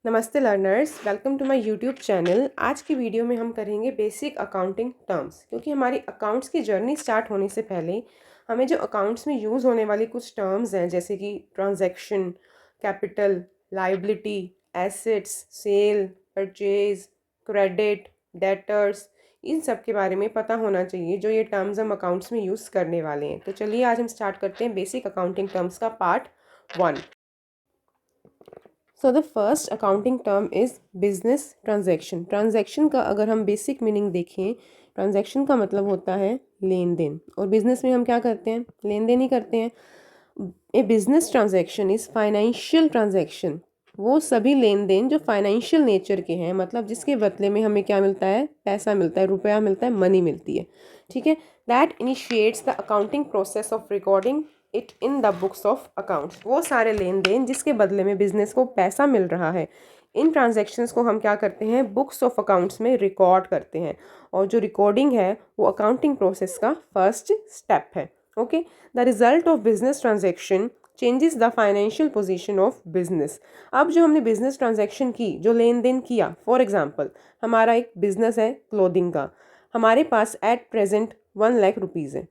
नमस्ते learners, welcome to my YouTube channel. आज की वीडियो में हम करेंगे बेसिक अकाउंटिंग टर्म्स, क्योंकि हमारी अकाउंट्स की जर्नी स्टार्ट होने से पहले हमें जो अकाउंट्स में यूज़ होने वाली कुछ टर्म्स हैं, जैसे कि transaction, capital, liability, assets, sale, purchase, credit, debtors, इन सब के बारे में पता होना चाहिए, जो ये टर्म्स हम अकाउंट्स में यूज़ करने वाले हैं। तो चलिए आज हम स्टार्ट करते हैं बेसिक अकाउंटिंग टर्म्स का part 1। So the first accounting term is business transaction. Transaction का अगर हम बेसिक मीनिंग देखें, ट्रांजैक्शन का मतलब होता है लेन देन, और बिजनेस में हम क्या करते हैं? लेन देन ही करते हैं। A business transaction is financial transaction. वो सभी लेन देन जो फाइनेंशियल नेचर के हैं, मतलब जिसके बदले में हमें क्या मिलता है? पैसा मिलता है, रुपया मिलता है, मनी मिलती है। ठीक है। That initiates the accounting process of recording it in the books of accounts. वो सारे लेन देन जिसके बदले में बिजनेस को पैसा मिल रहा है, इन ट्रांजैक्शंस को हम क्या करते हैं? बुक्स ऑफ अकाउंट्स में रिकॉर्ड करते हैं। और जो रिकॉर्डिंग है वो अकाउंटिंग प्रोसेस का फर्स्ट स्टेप है। Okay. The result of business transaction changes the financial position of business. अब जो हमने बिजनेस ट्रांजैक्शन की, जो लेन देन किया, फॉर एग्जांपल हमारा एक बिजनेस है क्लोथिंग का, हमारे पास एट प्रेजेंट 1 लाख रुपीज़ है।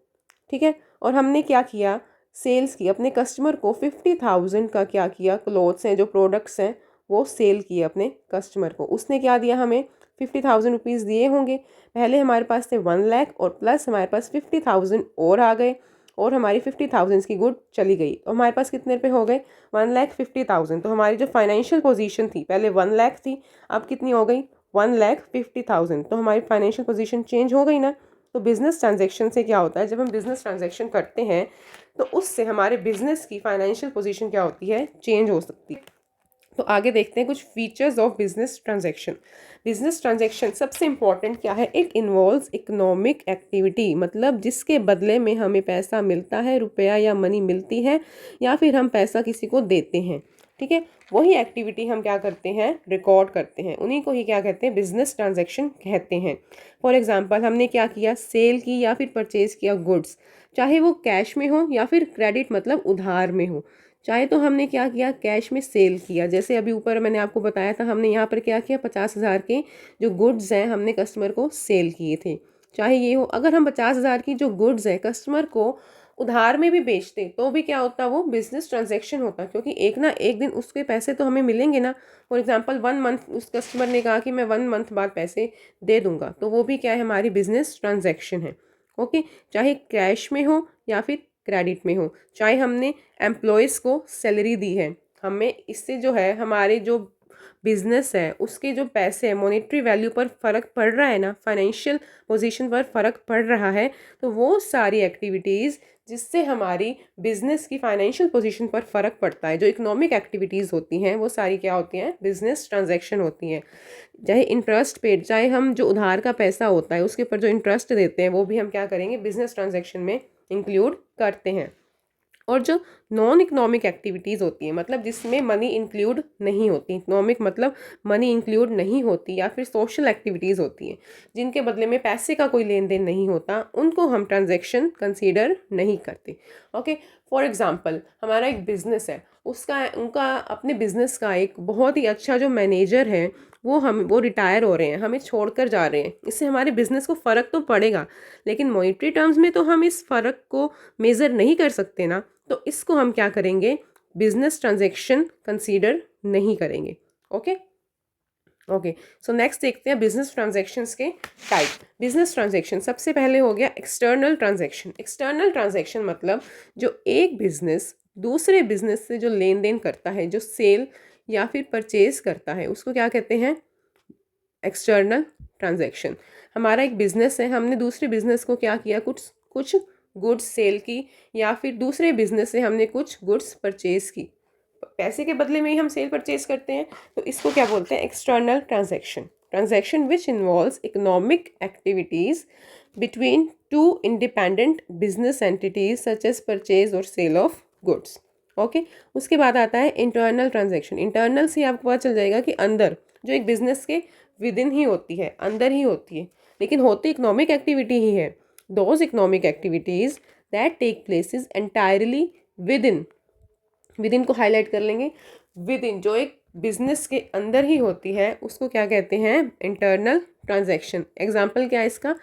ठीक है। और हमने क्या किया? सेल्स की, अपने कस्टमर को 50,000 का क्या किया? क्लोथ्स हैं, जो प्रोडक्ट्स हैं, वो सेल किए अपने कस्टमर को। उसने क्या दिया? हमें 50,000 रुपीज़ दिए होंगे। पहले हमारे पास थे 1 लाख, और प्लस हमारे पास 50,000 और आ गए, और हमारी 50,000 की गुड चली गई। तो हमारे पास कितने रुपए हो गए? 1,50,000। तो हमारी जो फाइनेंशियल पोजीशन थी, पहले 1 लाख थी, अब कितनी हो गई? 1,50,000। तो हमारी फाइनेंशियल पोजीशन चेंज हो गई ना। तो बिजनेस ट्रांजैक्शन से क्या होता है? जब हम बिजनेस ट्रांजैक्शन करते हैं तो उससे हमारे बिजनेस की फाइनेंशियल पोजीशन क्या होती है? चेंज हो सकती है। तो आगे देखते हैं कुछ features of business transaction. Business transaction सबसे इंपॉर्टेंट क्या है? इट इन्वॉल्व्स इकोनॉमिक एक्टिविटी, मतलब जिसके बदले में हमें पैसा मिलता है, रुपया या मनी मिलती है, या फिर हम पैसा किसी को देते हैं। ठीक है। वही एक्टिविटी हम क्या करते हैं? रिकॉर्ड करते हैं। उन्हीं को ही क्या कहते हैं? बिजनेस ट्रांजैक्शन कहते हैं। फॉर एग्जांपल हमने क्या किया? सेल की या फिर परचेज किया गुड्स, चाहे वो कैश में हो या फिर क्रेडिट मतलब उधार में हो। चाहे तो हमने क्या किया? कैश में सेल किया, जैसे अभी ऊपर मैंने आपको बताया था, हमने यहाँ पर क्या किया? 50,000 के जो गुड्स हैं हमने कस्टमर को सेल किए थे। चाहे ये हो, अगर हम 50,000 की जो गुड्स हैं कस्टमर को उधार में भी बेचते तो भी क्या होता? वो बिजनेस ट्रांजैक्शन होता, क्योंकि एक ना एक दिन उसके पैसे तो हमें मिलेंगे ना। फॉर एग्जाम्पल 1 मंथ उस कस्टमर ने कहा कि मैं 1 मंथ बाद पैसे दे दूंगा, तो वो भी क्या है? हमारी बिजनेस ट्रांजैक्शन है। ओके। चाहे कैश में हो या फिर क्रेडिट में हो, चाहे हमने एम्प्लॉयज़ को सैलरी दी है, हमें इससे जो है हमारे जो बिजनेस है उसके जो पैसे हैं, मॉनेटरी वैल्यू पर फ़र्क पड़ रहा है ना, फाइनेंशियल पोजीशन पर फ़र्क पड़ रहा है, तो वो सारी एक्टिविटीज़ जिससे हमारी बिजनेस की फाइनेंशियल पोजीशन पर फ़र्क पड़ता है, जो इकोनॉमिक एक्टिविटीज़ होती हैं, वो सारी क्या होती हैं? बिजनेस ट्रांजैक्शन होती हैं। चाहे इंटरेस्ट पेड, चाहे हम जो उधार का पैसा होता है उसके ऊपर जो इंटरेस्ट देते हैं, वो भी हम क्या करेंगे? बिजनेस ट्रांजैक्शन में इंक्लूड करते हैं। और जो नॉन इकोनॉमिक एक्टिविटीज़ होती हैं, मतलब जिसमें मनी इंक्लूड नहीं होती, इकोनॉमिक मतलब मनी इंक्लूड नहीं होती, या फिर सोशल एक्टिविटीज़ होती हैं जिनके बदले में पैसे का कोई लेन देन नहीं होता, उनको हम ट्रांजैक्शन कंसीडर नहीं करते। ओके। फॉर एग्जांपल हमारा एक बिजनेस है, उसका उनका अपने बिजनेस का एक बहुत ही अच्छा जो मैनेजर है, वो रिटायर हो रहे हैं, हमें छोड़कर जा रहे हैं। इससे हमारे बिजनेस को फ़र्क तो पड़ेगा, लेकिन मॉनेटरी टर्म्स में तो हम इस फ़र्क को मेज़र नहीं कर सकते ना। तो इसको हम क्या करेंगे? बिजनेस ट्रांजैक्शन कंसीडर नहीं करेंगे। ओके। ओके। सो नेक्स्ट देखते हैं बिजनेस ट्रांजैक्शंस के टाइप। बिजनेस ट्रांजैक्शन सबसे पहले हो गया एक्सटर्नल ट्रांजैक्शन। एक्सटर्नल ट्रांजैक्शन मतलब जो एक बिजनेस दूसरे बिजनेस से जो लेन देन करता है, जो सेल या फिर परचेज करता है, उसको क्या कहते हैं? External transaction. हमारा एक बिजनेस है, हमने दूसरे बिजनेस को क्या किया? कुछ कुछ गुड्स सेल की, या फिर दूसरे बिजनेस से हमने कुछ गुड्स परचेज की, पैसे के बदले में ही हम सेल परचेज करते हैं, तो इसको क्या बोलते हैं? External transaction. Transaction which involves economic activities between two independent business entities such as purchase और सेल ऑफ गुड्स। ओके। उसके बाद आता है इंटरनल ट्रांजैक्शन। इंटरनल से आपको पता चल जाएगा कि अंदर, जो एक बिजनेस के विद इन ही होती है, अंदर ही होती है, लेकिन होती इकोनॉमिक एक्टिविटी ही है। Those economic activities that take places entirely within, within को हाईलाइट कर लेंगे। विद इन जो एक बिजनेस के अंदर ही होती है उसको क्या कहते हैं, इंटरनल ट्रांजैक्शन। एग्जाम्पल क्या है इसका,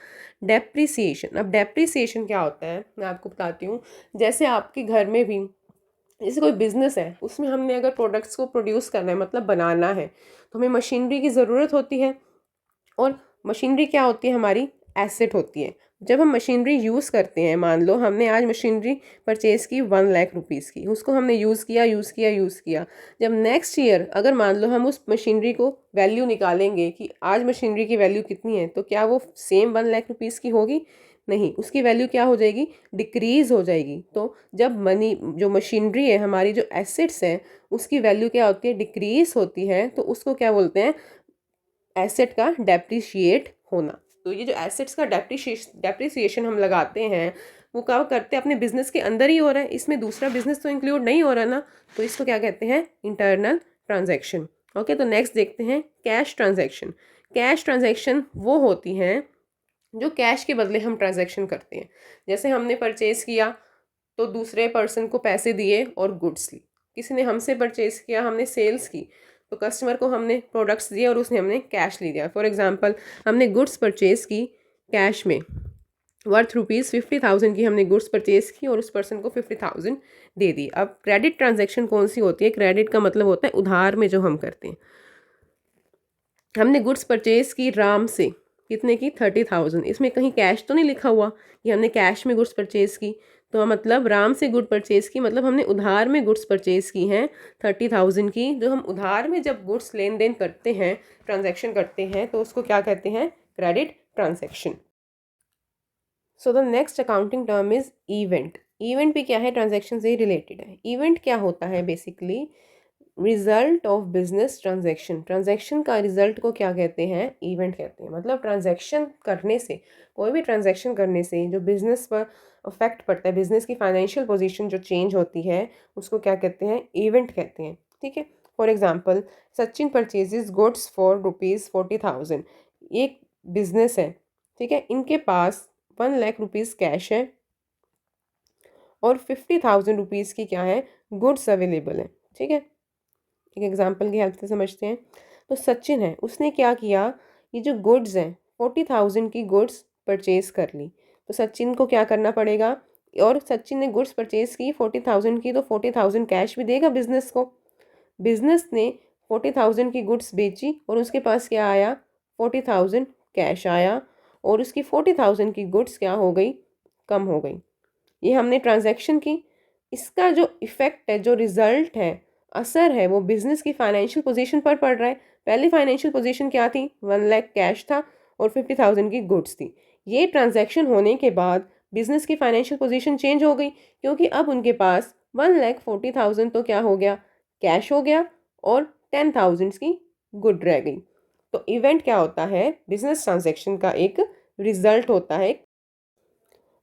डेप्रिसिएशन। अब डेप्रिसिएशन क्या होता है मैं आपको बताती हूँ। जैसे आपके घर में भी जैसे कोई बिजनेस है, उसमें हमने अगर प्रोडक्ट्स को प्रोड्यूस करना है मतलब बनाना है, तो हमें मशीनरी की ज़रूरत होती है। और मशीनरी क्या होती है, हमारी एसेट होती है। जब हम मशीनरी यूज़ करते हैं, मान लो हमने आज मशीनरी परचेज़ की 1 लाख रुपीज़ की, उसको हमने यूज़ किया। जब नेक्स्ट ईयर अगर मान लो हम उस मशीनरी को वैल्यू निकालेंगे कि आज मशीनरी की वैल्यू कितनी है, तो क्या वो सेम 1 लाख रुपीज़ की होगी? नहीं, उसकी वैल्यू क्या हो जाएगी, डिक्रीज़ हो जाएगी। तो जब मनी जो मशीनरी है, हमारी जो एसेट्स हैं, उसकी वैल्यू क्या होती है, डिक्रीज़ होती है, तो उसको क्या बोलते हैं, एसेट का डेप्रिशिएट होना। तो ये जो एसेट्स का डेप्रिसिएशन हम लगाते हैं, वो कब करते हैं, अपने बिजनेस के अंदर ही हो रहा है, इसमें दूसरा बिजनेस तो इंक्लूड नहीं हो रहा ना, तो इसको क्या कहते हैं, इंटरनल ट्रांजैक्शन। ओके, तो नेक्स्ट देखते हैं कैश ट्रांजैक्शन। कैश ट्रांजैक्शन वो होती हैं जो कैश के बदले हम ट्रांजैक्शन करते हैं। जैसे हमने परचेज किया तो दूसरे पर्सन को पैसे दिए और गुड्स ली। किसी ने हमसे परचेज किया, हमने सेल्स की, तो कस्टमर को हमने प्रोडक्ट्स दिए और उसने हमने कैश ले लिया। फॉर एग्जांपल, हमने गुड्स परचेज की कैश में, वर्थ ₹50,000 की हमने गुड्स परचेज की और उस पर्सन को 50,000 दे दी। अब क्रेडिट ट्रांजैक्शन कौन सी होती है, क्रेडिट का मतलब होता है उधार में जो हम करते हैं। हमने गुड्स परचेज की राम से, कितने की, 30,000। इसमें कहीं कैश तो नहीं लिखा हुआ कि हमने कैश में गुड्स परचेज की, तो मतलब राम से गुड परचेज की मतलब हमने उधार में गुड्स परचेज की हैं 30,000 की। जो हम उधार में जब गुड्स लेन देन करते हैं, ट्रांजैक्शन करते हैं, तो उसको क्या कहते हैं, credit transaction. So the next accounting term is event. Event भी क्या है, ट्रांजैक्शन से ही रिलेटेड है। इवेंट क्या होता है, basically result of business transaction. Transaction का रिजल्ट को क्या कहते हैं, इवेंट कहते हैं। मतलब ट्रांजैक्शन करने से, कोई भी ट्रांजैक्शन करने से जो बिजनेस पर अफेक्ट पड़ता है, बिजनेस की फाइनेंशियल पोजीशन जो चेंज होती है, उसको क्या कहते हैं, इवेंट कहते हैं। ठीक है, for example, Sachin purchases goods for ₹40,000। एक बिजनेस है, ठीक है, इनके पास 1 लाख रुपीज़ कैश है और 50,000 रुपीज़ की क्या है, गुड्स अवेलेबल है। ठीक है, एक एग्जांपल की हेल्प से समझते हैं। तो सचिन है, उसने क्या किया, ये जो गुड्स हैं 40,000 की गुड्स परचेज कर ली। तो सचिन को क्या करना पड़ेगा, और सचिन ने गुड्स परचेज की 40,000 की, तो 40,000 कैश भी देगा बिजनेस को। बिजनेस ने 40,000 की गुड्स बेची और उसके पास क्या आया, 40,000 कैश आया, और उसकी 40,000 की गुड्स क्या हो गई, कम हो गई। ये हमने ट्रांजैक्शन की। इसका जो इफ़ेक्ट है, जो रिजल्ट है, असर है, वो बिजनेस की फाइनेंशियल पोजीशन पर पड़ रहा है। पहली फाइनेंशियल पोजीशन क्या थी, 1 लाख कैश था और 50,000 की गुड्स थी। ये ट्रांजैक्शन होने के बाद बिजनेस की फाइनेंशियल पोजीशन चेंज हो गई, क्योंकि अब उनके पास 1,40,000 तो क्या हो गया, कैश हो गया, और 10,000 की गुड रह गई। तो इवेंट क्या होता है, बिजनेस ट्रांजैक्शन का एक रिजल्ट होता है।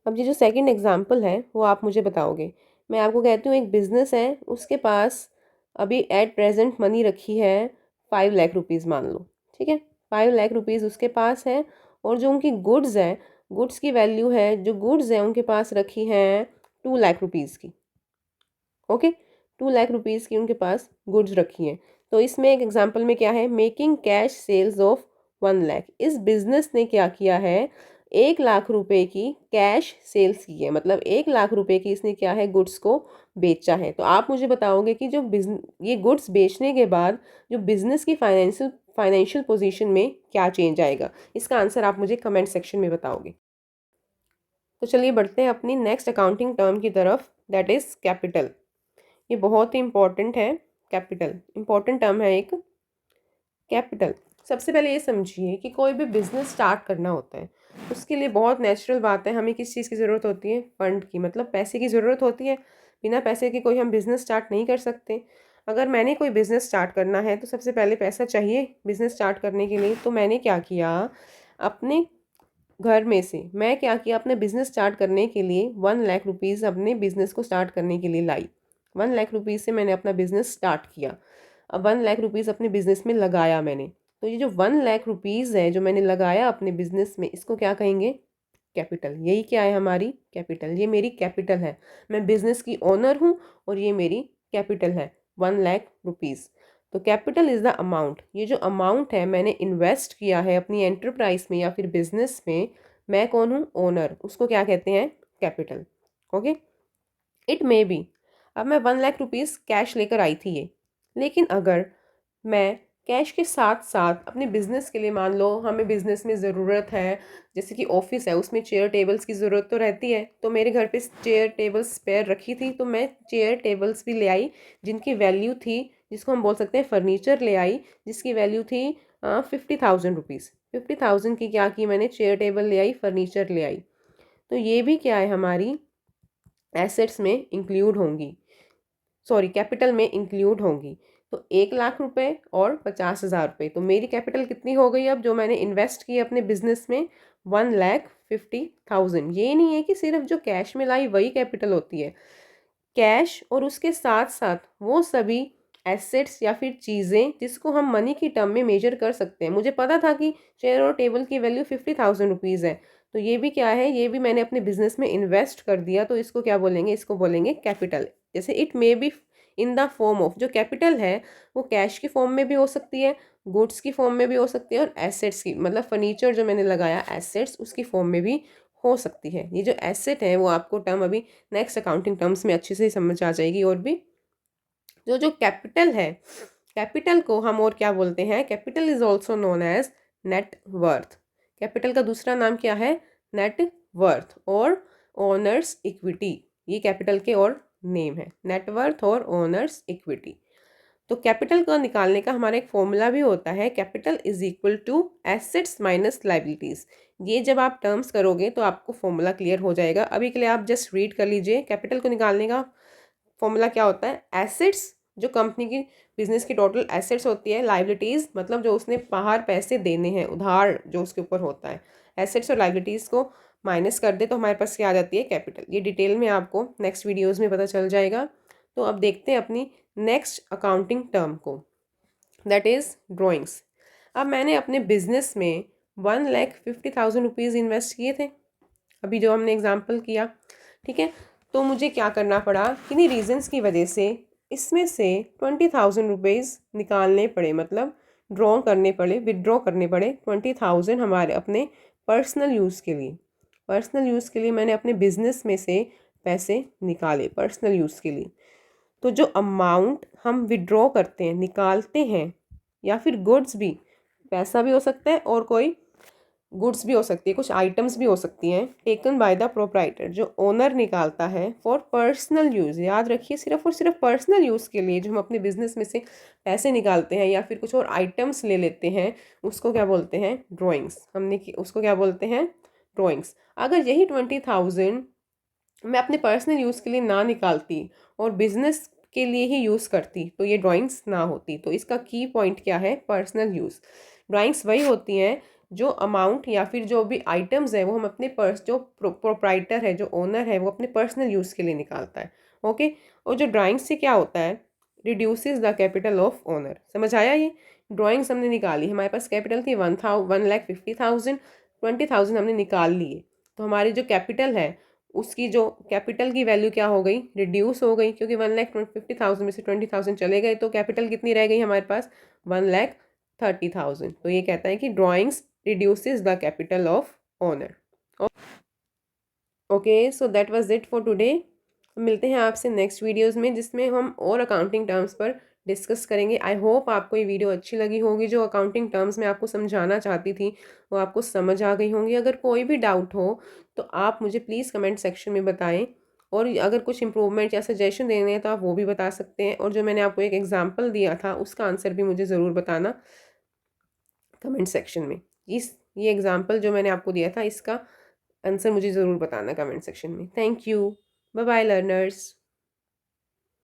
अब ये जो सेकंड एग्जांपल है वो आप मुझे बताओगे। मैं आपको कहती हूँ, एक बिज़नेस है, उसके पास अभी एट प्रेजेंट मनी रखी है 5 लाख रुपीज़ मान लो। ठीक है, 5 लाख रुपीज़ उसके पास है, और जो उनकी गुड्स हैं, गुड्स की वैल्यू है, जो गुड्स हैं उनके पास रखी हैं 2 लाख रुपीज़ की। ओके, 2 लाख रुपीज़ की उनके पास गुड्स रखी हैं। तो इसमें एक एग्जांपल में क्या है, making cash sales of 1 lakh. इस बिजनेस ने क्या किया है, 1 लाख रुपए की कैश सेल्स की है, मतलब 1 लाख रुपए की इसने क्या है, गुड्स को बेचा है। तो आप मुझे बताओगे कि जो बिजनेस, ये गुड्स बेचने के बाद जो बिजनेस की फाइनेंशियल पोजीशन में क्या चेंज आएगा। इसका आंसर आप मुझे कमेंट सेक्शन में बताओगे। तो चलिए बढ़ते हैं अपनी नेक्स्ट अकाउंटिंग टर्म की तरफ, दैट इज़ कैपिटल। ये बहुत ही इंपॉर्टेंट है। कैपिटल इंपॉर्टेंट टर्म है एक। कैपिटल, सबसे पहले ये समझिए कि कोई भी बिजनेस स्टार्ट करना होता है, उसके लिए बहुत नेचुरल बात है, हमें किस चीज़ की ज़रूरत होती है, फंड की, मतलब पैसे की ज़रूरत होती है। बिना पैसे के कोई हम बिज़नेस स्टार्ट नहीं कर सकते। अगर मैंने कोई बिज़नेस स्टार्ट करना है तो सबसे पहले पैसा चाहिए बिज़नेस स्टार्ट करने के लिए। तो मैंने क्या किया, अपने घर में से मैं क्या किया, अपने बिज़नेस स्टार्ट करने के लिए 1 लाख रुपीज़ अपने बिज़नेस को स्टार्ट करने के लिए लाई। 1 लाख रुपीज़ से मैंने अपना बिज़नेस स्टार्ट किया। अब 1 लाख रुपीज़ अपने बिज़नेस में लगाया मैंने। तो ये जो 1 लाख रुपीज़ है जो मैंने लगाया अपने बिज़नेस में, इसको क्या कहेंगे, कैपिटल। यही क्या है, हमारी कैपिटल। ये मेरी कैपिटल है, मैं बिज़नेस की ओनर हूँ और ये मेरी कैपिटल है 1 लाख रुपीज़। तो कैपिटल इज़ द अमाउंट, ये जो अमाउंट है मैंने इन्वेस्ट किया है अपनी एंटरप्राइज में या फिर बिजनेस में, मैं कौन हूँ, ओनर, उसको क्या कहते हैं, capital. Okay, it may be, अब मैं 1 लाख रुपीज़ कैश लेकर आई थी ये, लेकिन अगर मैं कैश के साथ साथ अपने बिजनेस के लिए, मान लो हमें बिजनेस में ज़रूरत है, जैसे कि ऑफिस है उसमें चेयर टेबल्स की ज़रूरत तो रहती है, तो मेरे घर पे चेयर टेबल्स स्पेयर रखी थी, तो मैं चेयर टेबल्स भी ले आई जिनकी वैल्यू थी, जिसको हम बोल सकते हैं फर्नीचर ले आई, जिसकी वैल्यू थी 50,000 रुपीज़। 50,000 की क्या की मैंने, चेयर टेबल ले आई, फर्नीचर ले आई। तो ये भी क्या है, हमारी एसेट्स में इंक्लूड होंगी, सॉरी कैपिटल में इंक्लूड होंगी। तो 1 लाख रुपए और 50,000 रुपये, तो मेरी कैपिटल कितनी हो गई अब, जो मैंने इन्वेस्ट की अपने बिजनेस में, 1,50,000। ये नहीं है कि सिर्फ जो कैश में लाई वही कैपिटल होती है, कैश और उसके साथ साथ वो सभी एसेट्स या फिर चीज़ें जिसको हम मनी की टर्म में मेजर कर सकते हैं। मुझे पता था कि चेयर और टेबल की वैल्यू 50,000 रुपीज़ है, तो ये भी क्या है, ये भी मैंने अपने बिजनेस में इन्वेस्ट कर दिया, तो इसको क्या बोलेंगे, इसको बोलेंगे कैपिटल। जैसे it may be in the form of, जो कैपिटल है वो कैश की फॉर्म में भी हो सकती है, गुड्स की फॉर्म में भी हो सकती है, और एसेट्स की, मतलब फर्नीचर जो मैंने लगाया एसेट्स, उसकी फॉर्म में भी हो सकती है। ये जो एसेट है वो आपको टर्म अभी नेक्स्ट अकाउंटिंग टर्म्स में अच्छे से समझ आ जाएगी। और भी जो जो कैपिटल है, कैपिटल को हम और क्या बोलते हैं, capital is also known as net worth. Capital का दूसरा नाम क्या है, नेट वर्थ और ओनर्स इक्विटी, ये कैपिटल के और नेम है, नेटवर्थ और ओनर्स इक्विटी। तो कैपिटल का निकालने का हमारा एक फॉर्मूला भी होता है, capital is equal to assets minus liabilities. ये जब आप टर्म्स करोगे तो आपको फॉर्मूला क्लियर हो जाएगा। अभी के लिए आप जस्ट रीड कर लीजिए, कैपिटल को निकालने का फॉर्मूला क्या होता है, एसेट्स जो कंपनी की बिजनेस की टोटल एसेट्स होती है, लाइबिलिटीज मतलब जो उसने बाहर पैसे देने हैं, उधार जो उसके ऊपर होता है, एसेट्स और लाइबिलिटीज को माइनस कर दे तो हमारे पास क्या आ जाती है, कैपिटल। ये डिटेल में आपको नेक्स्ट वीडियोज़ में पता चल जाएगा। तो अब देखते हैं अपनी नेक्स्ट अकाउंटिंग टर्म को, दैट इज़ ड्राइंग्स। अब मैंने अपने बिजनेस में 1,50,000 रुपीज़ इन्वेस्ट किए थे, अभी जो हमने एग्जाम्पल किया, ठीक है। तो मुझे क्या करना पड़ा, किन्हीं रीजंस की वजह से इसमें से 20,000 रुपीज़ निकालने पड़े, मतलब ड्रॉ करने पड़े, विदड्रॉ करने पड़े 20,000 हमारे अपने पर्सनल यूज़ के लिए। पर्सनल यूज़ के लिए मैंने अपने बिजनेस में से पैसे निकाले पर्सनल यूज़ के लिए। तो जो अमाउंट हम विड्रॉ करते हैं, निकालते हैं, या फिर गुड्स भी, पैसा भी हो सकता है और कोई गुड्स भी हो सकती है, कुछ आइटम्स भी हो सकती हैं, टेकन बाय द प्रोप्राइटर, जो ओनर निकालता है फॉर पर्सनल यूज़। याद रखिए, सिर्फ और सिर्फ पर्सनल यूज़ के लिए जो हम अपने बिजनेस में से पैसे निकालते हैं या फिर कुछ और आइटम्स ले लेते हैं, उसको क्या बोलते हैं, ड्राइंग्स। उसको क्या बोलते हैं, ड्राइंग्स। अगर यही 20,000 मैं अपने पर्सनल यूज़ के लिए ना निकालती और बिजनेस के लिए ही यूज़ करती तो ये ड्राइंग्स ना होती। तो इसका की पॉइंट क्या है, पर्सनल यूज़। ड्राइंग्स वही होती हैं जो अमाउंट या फिर जो भी आइटम्स है वो हम अपने जो प्रोप्राइटर है, जो ओनर है, वो अपने पर्सनल यूज़ के लिए निकालता है। ओके, और जो ड्राइंग्स से क्या होता है, reduces the capital of owner. समझ आया, ये ड्राइंग्स हमने निकाली, हमारे पास कैपिटल थी 1,50,000, 20,000 हमने निकाल लिए, तो हमारी जो कैपिटल है उसकी जो कैपिटल की वैल्यू क्या हो गई, रिड्यूस हो गई, क्योंकि 1,50,000 में से 20,000 चले गए, तो कैपिटल कितनी रह गई हमारे पास, 1,30,000। तो ये कहता है कि drawings reduces the capital of owner. Okay, so that was it for today. मिलते हैं आपसे नेक्स्ट वीडियोस में, जिसमें हम और अकाउंटिंग टर्म्स पर डिस्कस करेंगे। आई होप आपको ये वीडियो अच्छी लगी होगी, जो अकाउंटिंग टर्म्स में आपको समझाना चाहती थी वो आपको समझ आ गई होंगी। अगर कोई भी डाउट हो तो आप मुझे प्लीज़ कमेंट सेक्शन में बताएं, और अगर कुछ इंप्रूवमेंट या सजेशन देने हैं तो आप वो भी बता सकते हैं। और जो मैंने आपको एक एग्जाम्पल दिया था उसका आंसर भी मुझे ज़रूर बताना कमेंट सेक्शन में। ये एग्जाम्पल जो मैंने आपको दिया था इसका आंसर मुझे ज़रूर बताना कमेंट सेक्शन में। Thank you, bye bye learners.